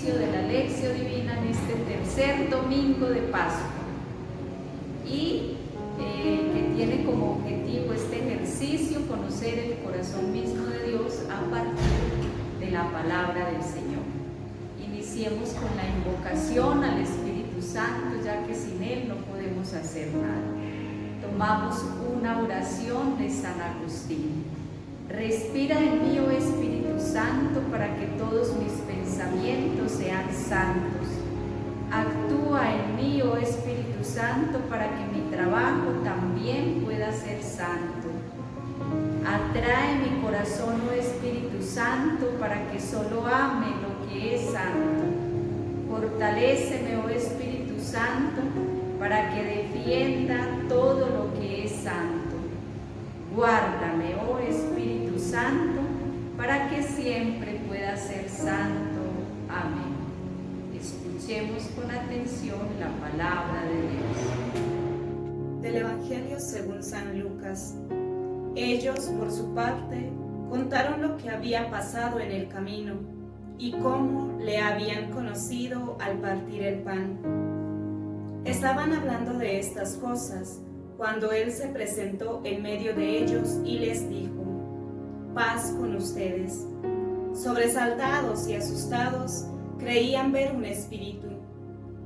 ejercicio de la Lección Divina en este tercer domingo de Pascua y que tiene como objetivo este ejercicio conocer el corazón mismo de Dios a partir de la palabra del Señor. Iniciemos con la invocación al Espíritu Santo, ya que sin Él no podemos hacer nada. Tomamos una oración de San Agustín. Respira en mí, oh Espíritu Santo, para que todos mis pensamientos sean santos. Actúa en mí, oh Espíritu Santo, para que mi trabajo también pueda ser santo. Atrae mi corazón, oh Espíritu Santo, para que solo ame lo que es santo. Fortaléceme, oh Espíritu Santo, para que defienda todo lo que es santo. Guárdame, oh Espíritu Santo, para que siempre pueda ser santo. Amén. Escuchemos con atención la palabra de Dios. Del Evangelio según San Lucas. Ellos, por su parte, contaron lo que había pasado en el camino y cómo le habían conocido al partir el pan. Estaban hablando de estas cosas cuando Él se presentó en medio de ellos y les dijo: paz con ustedes. Sobresaltados y asustados, creían ver un espíritu,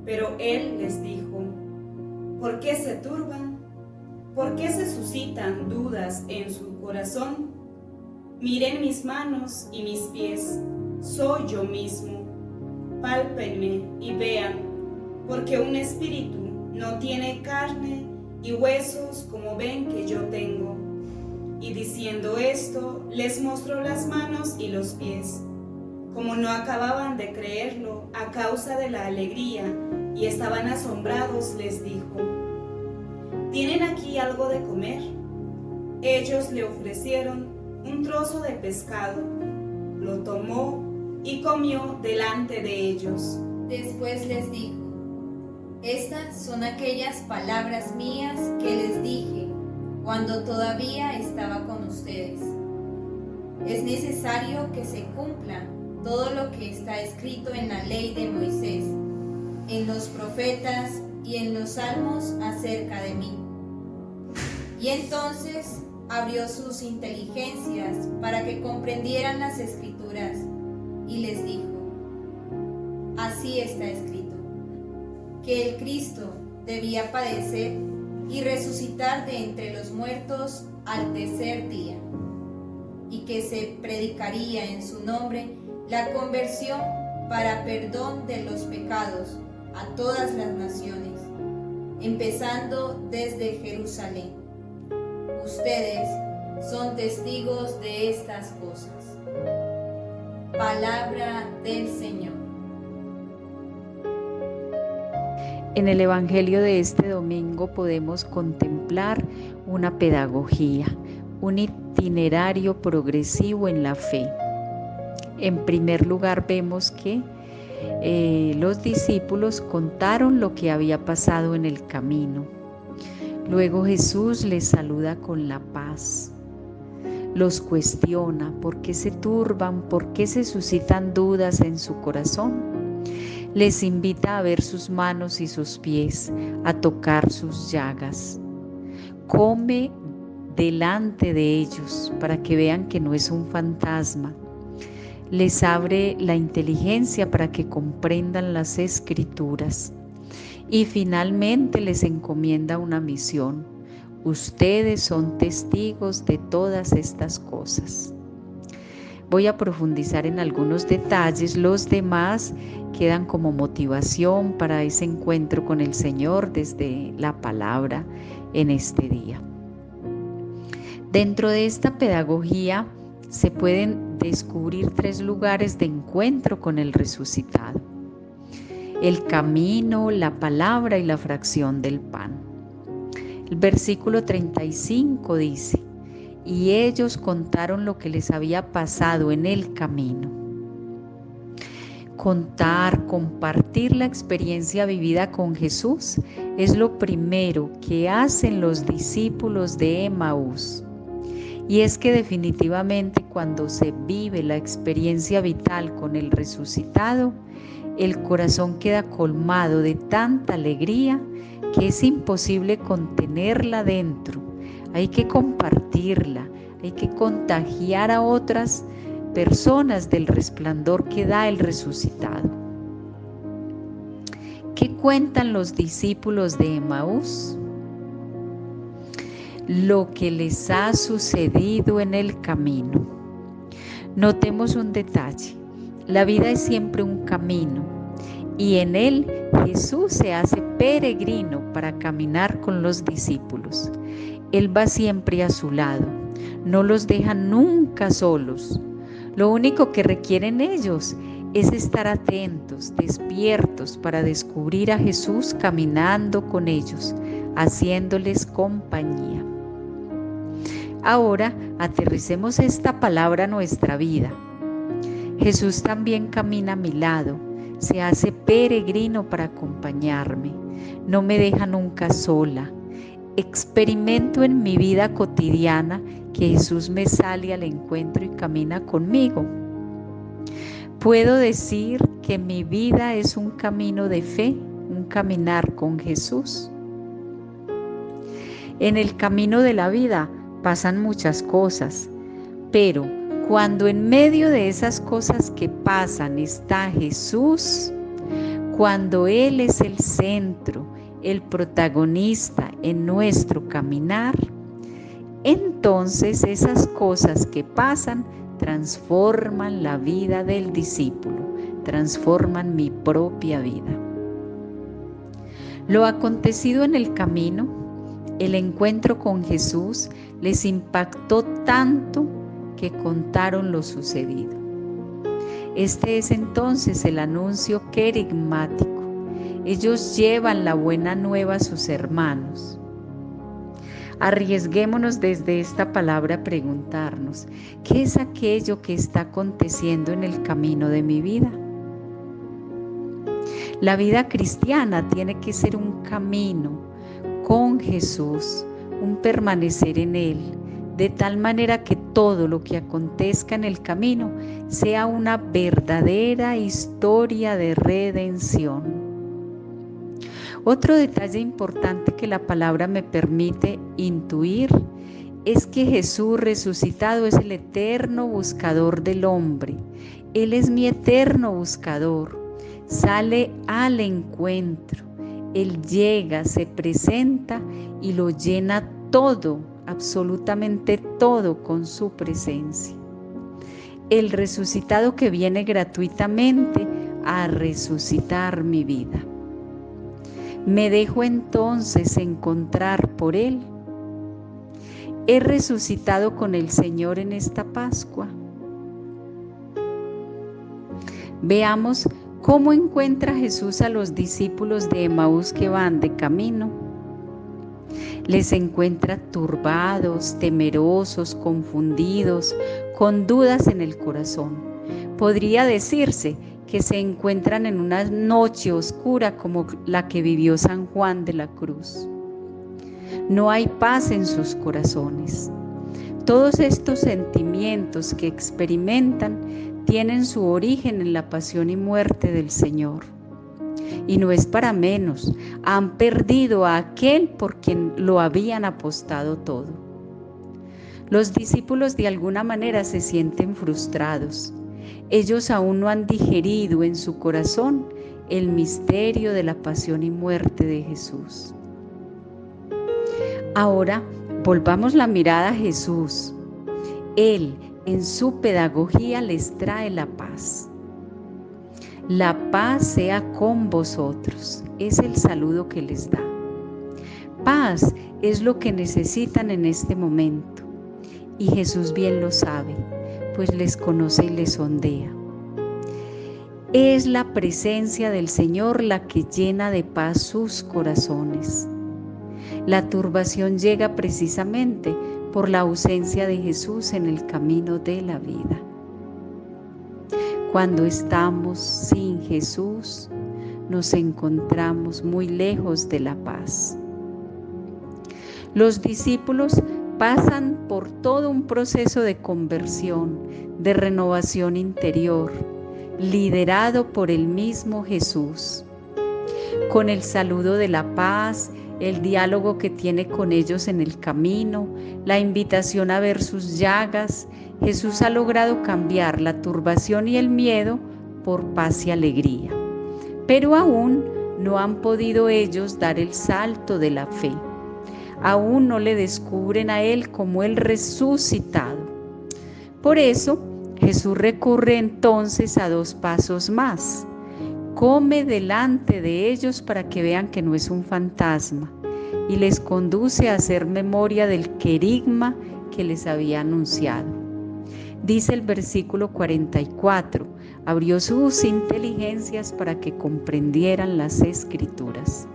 pero Él les dijo: ¿por qué se turban? ¿Por qué se suscitan dudas en su corazón? Miren mis manos y mis pies, soy yo mismo. Pálpenme y vean, porque un espíritu no tiene carne y huesos como ven que yo tengo. Y diciendo esto, les mostró las manos y los pies. Como no acababan de creerlo a causa de la alegría y estaban asombrados, les dijo: ¿tienen aquí algo de comer? Ellos le ofrecieron un trozo de pescado. Lo tomó y comió delante de ellos. Después les dijo: estas son aquellas palabras mías que les dije cuando todavía estaba con ustedes. Es necesario que se cumpla todo lo que está escrito en la ley de Moisés, en los profetas y en los salmos acerca de mí. Y entonces abrió sus inteligencias para que comprendieran las escrituras y les dijo: así está escrito, que el Cristo debía padecer y resucitar de entre los muertos al tercer día, y que se predicaría en su nombre la conversión para perdón de los pecados a todas las naciones, empezando desde Jerusalén. Ustedes son testigos de estas cosas. Palabra del Señor. En el Evangelio de este domingo podemos contemplar una pedagogía, un itinerario progresivo en la fe. En primer lugar, vemos que los discípulos contaron lo que había pasado en el camino. Luego Jesús les saluda con la paz. Los cuestiona: ¿por qué se turban? ¿Por qué se suscitan dudas en su corazón? Les invita a ver sus manos y sus pies, a tocar sus llagas. Come delante de ellos para que vean que no es un fantasma. Les abre la inteligencia para que comprendan las Escrituras. Y finalmente les encomienda una misión: ustedes son testigos de todas estas cosas. Voy a profundizar en algunos detalles, los demás quedan como motivación para ese encuentro con el Señor desde la palabra en este día. Dentro de esta pedagogía se pueden descubrir 3 lugares de encuentro con el resucitado: el camino, la palabra y la fracción del pan. El versículo 35 dice: y ellos contaron lo que les había pasado en el camino. Contar, compartir la experiencia vivida con Jesús es lo primero que hacen los discípulos de Emaús. Y es que definitivamente cuando se vive la experiencia vital con el resucitado, el corazón queda colmado de tanta alegría que es imposible contenerla dentro. Hay que compartirla, hay que contagiar a otras personas del resplandor que da el resucitado. ¿Qué cuentan los discípulos de Emaús? Lo que les ha sucedido en el camino. Notemos un detalle. La vida es siempre un camino y en él Jesús se hace peregrino para caminar con los discípulos. Él va siempre a su lado, no los deja nunca solos. Lo único que requieren ellos es estar atentos, despiertos para descubrir a Jesús caminando con ellos, haciéndoles compañía. Ahora aterricemos esta palabra a nuestra vida. Jesús también camina a mi lado, se hace peregrino para acompañarme, no me deja nunca sola. Experimento en mi vida cotidiana que Jesús me sale al encuentro y camina conmigo. Puedo decir que mi vida es un camino de fe, un caminar con Jesús. En el camino de la vida pasan muchas cosas, pero cuando en medio de esas cosas que pasan está Jesús, cuando Él es el centro, el protagonista en nuestro caminar, entonces esas cosas que pasan transforman la vida del discípulo, transforman mi propia vida. Lo acontecido en el camino, el encuentro con Jesús, les impactó tanto que contaron lo sucedido. Este es entonces el anuncio querigmático. Ellos llevan la buena nueva a sus hermanos. Arriesguémonos desde esta palabra a preguntarnos, ¿qué es aquello que está aconteciendo en el camino de mi vida? La vida cristiana tiene que ser un camino con Jesús, un permanecer en Él, de tal manera que todo lo que acontezca en el camino sea una verdadera historia de redención. Otro detalle importante que la palabra me permite intuir es que Jesús resucitado es el eterno buscador del hombre. Él es mi eterno buscador. Sale al encuentro. Él llega, se presenta y lo llena todo, absolutamente todo con su presencia. El resucitado que viene gratuitamente a resucitar mi vida. ¿Me dejo entonces encontrar por Él? ¿He resucitado con el Señor en esta Pascua? Veamos cómo encuentra Jesús a los discípulos de Emaús que van de camino. Les encuentra turbados, temerosos, confundidos, con dudas en el corazón. Podría decirse que se encuentran en una noche oscura como la que vivió San Juan de la Cruz. No hay paz en sus corazones. Todos estos sentimientos que experimentan tienen su origen en la pasión y muerte del Señor. Y no es para menos, han perdido a aquel por quien lo habían apostado todo. Los discípulos de alguna manera se sienten frustrados. Ellos aún no han digerido en su corazón el misterio de la pasión y muerte de Jesús. Ahora volvamos la mirada a Jesús. Él, en su pedagogía, les trae la paz. La paz sea con vosotros, es el saludo que les da. Paz es lo que necesitan en este momento, y Jesús bien lo sabe, pues les conoce y les sondea. Es la presencia del Señor la que llena de paz sus corazones. La turbación llega precisamente por la ausencia de Jesús en el camino de la vida. Cuando estamos sin Jesús, nos encontramos muy lejos de la paz. Los discípulos pasan por todo un proceso de conversión, de renovación interior, liderado por el mismo Jesús. Con el saludo de la paz, el diálogo que tiene con ellos en el camino, la invitación a ver sus llagas, Jesús ha logrado cambiar la turbación y el miedo por paz y alegría. Pero aún no han podido ellos dar el salto de la fe. Aún no le descubren a Él como el resucitado. Por eso, Jesús recurre entonces a 2 pasos más. Come delante de ellos para que vean que no es un fantasma y les conduce a hacer memoria del querigma que les había anunciado. Dice el versículo 44, abrió sus inteligencias para que comprendieran las Escrituras.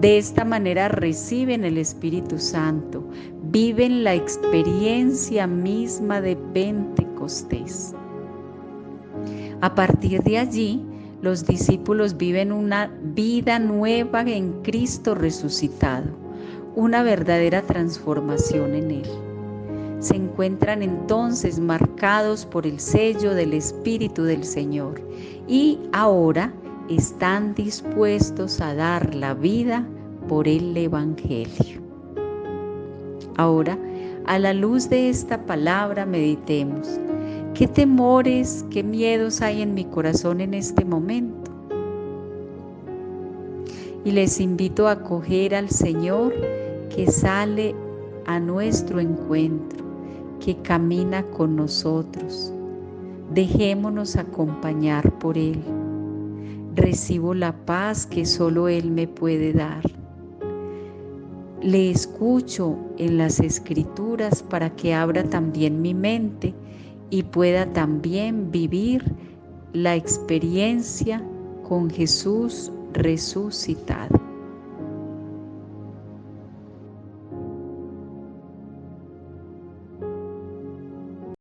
De esta manera reciben el Espíritu Santo, viven la experiencia misma de Pentecostés. A partir de allí, los discípulos viven una vida nueva en Cristo resucitado, una verdadera transformación en Él. Se encuentran entonces marcados por el sello del Espíritu del Señor y ahora están dispuestos a dar la vida por el Evangelio. Ahora, a la luz de esta palabra, meditemos. ¿Qué temores, qué miedos hay en mi corazón en este momento? Y les invito a acoger al Señor que sale a nuestro encuentro, que camina con nosotros. Dejémonos acompañar por Él. Recibo la paz que solo Él me puede dar. Le escucho en las Escrituras para que abra también mi mente y pueda también vivir la experiencia con Jesús resucitado.